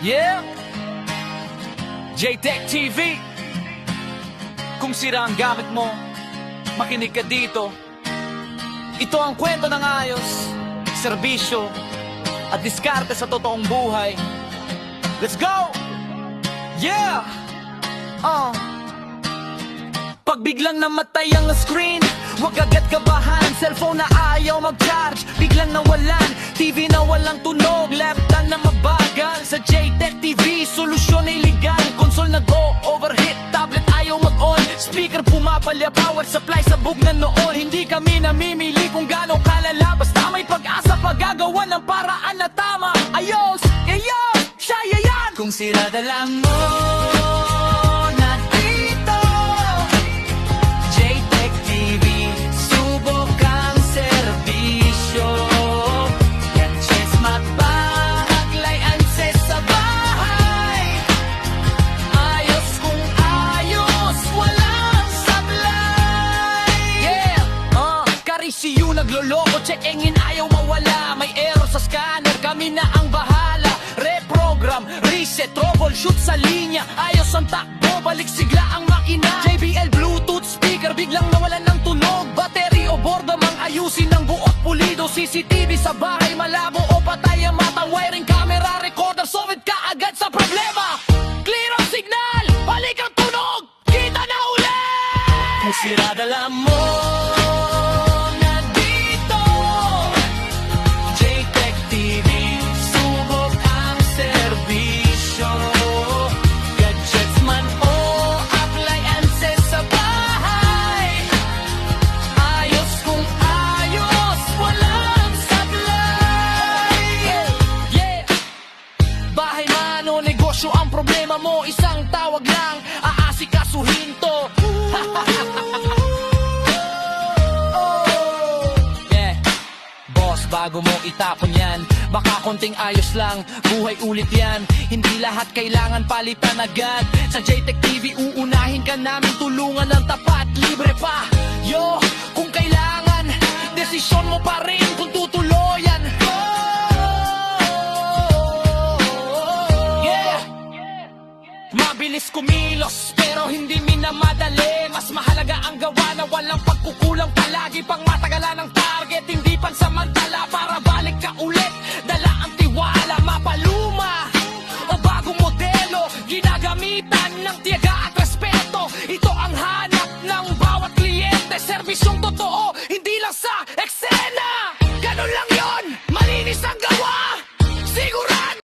Yeah! JTech TV. Kung sira ang gamit mo, makinig ka dito. Ito ang kwento ng ayos, serbisyo, at diskarte sa totoong buhay. Let's go! Yeah! Pag biglang namatay ang screen, huwag agad kabahan. Cellphone na ayaw mag-charge, biglang nawalan. TV na walang tunog, laptop na mabagal. Sa JTech TV, solusyon ay legal. Console na go, overheat, tablet ayaw mag-on. Speaker pumapalya, power supply sabog na noon. Hindi kami namimili kung gaano kalala, basta may pag-asa paggagawa ng paraan na tama. Ayos, yayan, siya yayan. Kung sira dala mo na dito, JTech TV, subok ang serbisyo. Gadgets, mapahaglay, anses sa bahay. Ayos kung ayos, walang sablay. Yeah! Karisiyo nagloloko, check engine ayaw mawala. May error sa scanner, kami na ang bahala. Reprogram, reset, troubleshoot sa linya. Ayos ang takbo, balik sigla ang makina. JBL Bluetooth speaker, biglang nawalan ng tunog. Battery o borda mang ayusin ng buot pulido. CCTV sa bahay, malabo o patay ang mata. Wiring, camera, recorder, solid ka agad sa problema. Clear ang signal, balik ang tunog, kita na ulit. Kung sira dala mo na dito, JTech TV, subok ang serbisyo. Gadgets man o appliances sa bahay, ayos kung ayos, walang sablay. Yeah! Bahay man o negosyo ang problema mo, isang tawag lang, aasikasuhin to. Yeah. Boss, bago mo itapon yan, baka konting ayos lang, buhay ulit yan. Hindi lahat kailangan palitan agad. Sa JTech TV, uunahin ka namin, tulungan ng tapat, libre pa. Yo, kung kailangan, desisyon mo pa rin kung tutuloyan. Yeah! Mabilis kumilos, pero hindi minamadali. Mas mahalaga ang gawa na walang pagkukulang palagi. Pang matagalan ang target, hindi pansamantala. Para balik ka ulit, dala ang tiwala,